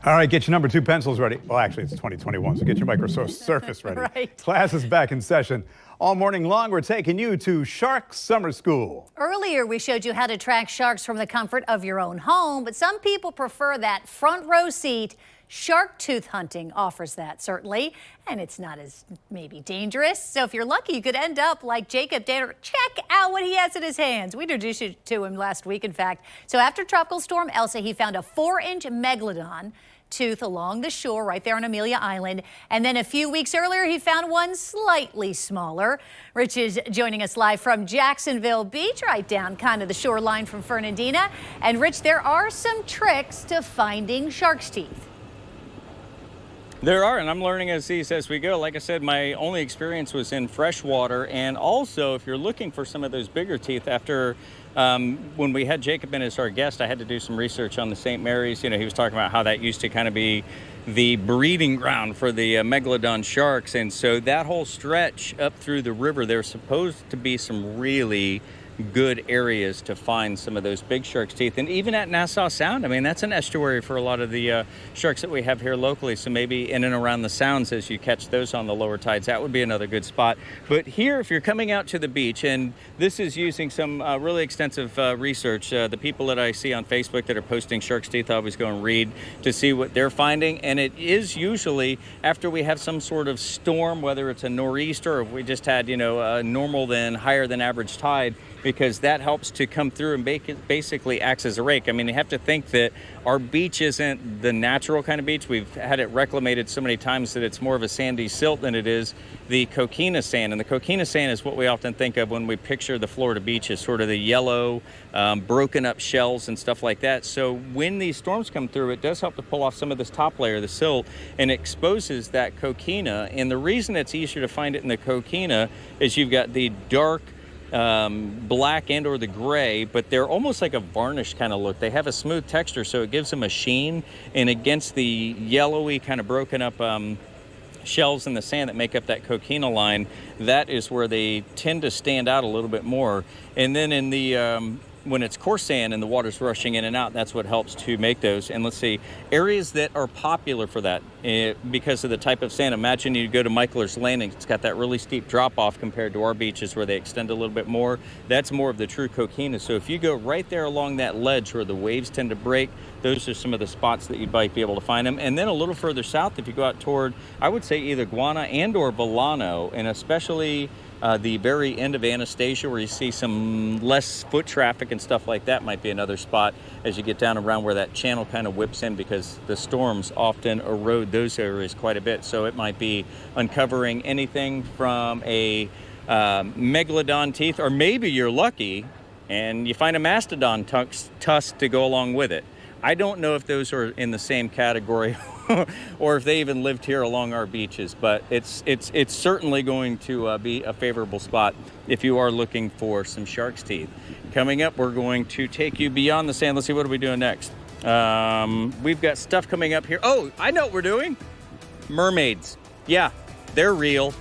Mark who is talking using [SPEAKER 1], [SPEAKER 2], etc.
[SPEAKER 1] All right, get your number 2 pencils ready. Well, actually, it's 2021, so get your Microsoft Surface ready.
[SPEAKER 2] Right.
[SPEAKER 1] Class is back in session. All morning long, we're taking you to Shark Summer School.
[SPEAKER 2] Earlier, we showed you how to track sharks from the comfort of your own home, but some people prefer that front row seat. Shark tooth hunting offers that, certainly, and it's not as maybe dangerous. So if you're lucky, you could end up like Jacob Danner. Check out what he has in his hands. We introduced you to him last week, in fact. So after Tropical Storm Elsa, he found a 4-inch megalodon tooth along the shore right there on Amelia Island. And then a few weeks earlier, he found one slightly smaller. Rich is joining us live from Jacksonville Beach, right down kind of the shoreline from Fernandina. And Rich, there are some tricks to finding shark's teeth.
[SPEAKER 3] There are, and I'm learning as we go. Like I said, my only experience was in freshwater, and also if you're looking for some of those bigger teeth, after when we had Jacob in as our guest, I had to do some research on the St. Mary's. You know, he was talking about how that used to kind of be the breeding ground for the megalodon sharks, and so that whole stretch up through the river, there's supposed to be some really good areas to find some of those big shark's teeth. And even at Nassau Sound, I mean, that's an estuary for a lot of the sharks that we have here locally. So maybe in and around the sounds, as you catch those on the lower tides, that would be another good spot. But here, if you're coming out to the beach, and this is using some really extensive research, the people that I see on Facebook that are posting shark's teeth, I always go and read to see what they're finding. And it is usually after we have some sort of storm, whether it's a nor'easter or if we just had, you know, a normal than higher than average tide, because that helps to come through and basically acts as a rake. I mean, you have to think that our beach isn't the natural kind of beach. We've had it reclamated so many times that it's more of a sandy silt than it is the coquina sand. And the coquina sand is what we often think of when we picture the Florida beach as sort of the yellow, broken up shells and stuff like that. So when these storms come through, it does help to pull off some of this top layer, the silt, and exposes that coquina. And the reason it's easier to find it in the coquina is you've got the dark black and or the gray, but they're almost like a varnish kind of look. They have a smooth texture, so it gives them a sheen, and against the yellowy kind of broken up shells in the sand that make up that coquina line, that is where they tend to stand out a little bit more. And then in the when it's coarse sand and the water's rushing in and out, that's what helps to make those. And let's see, areas that are popular for that because of the type of sand. Imagine you go to Michaeler's Landing. It's got that really steep drop off compared to our beaches where they extend a little bit more. That's more of the true coquina. So if you go right there along that ledge where the waves tend to break, those are some of the spots that you might be able to find them. And then a little further south, if you go out toward, I would say either Guana and or Volano, and especially the very end of Anastasia where you see some less foot traffic and stuff like that might be another spot as you get down around where that channel kind of whips in, because the storms often erode those areas quite a bit. So it might be uncovering anything from a megalodon teeth, or maybe you're lucky and you find a mastodon tusk to go along with it. I don't know if those are in the same category or if they even lived here along our beaches, but it's certainly going to be a favorable spot if you are looking for some shark's teeth. Coming up, we're going to take you beyond the sand. Let's see, what are we doing next? We've got stuff coming up here. Oh, I know what we're doing. Mermaids. Yeah, they're real.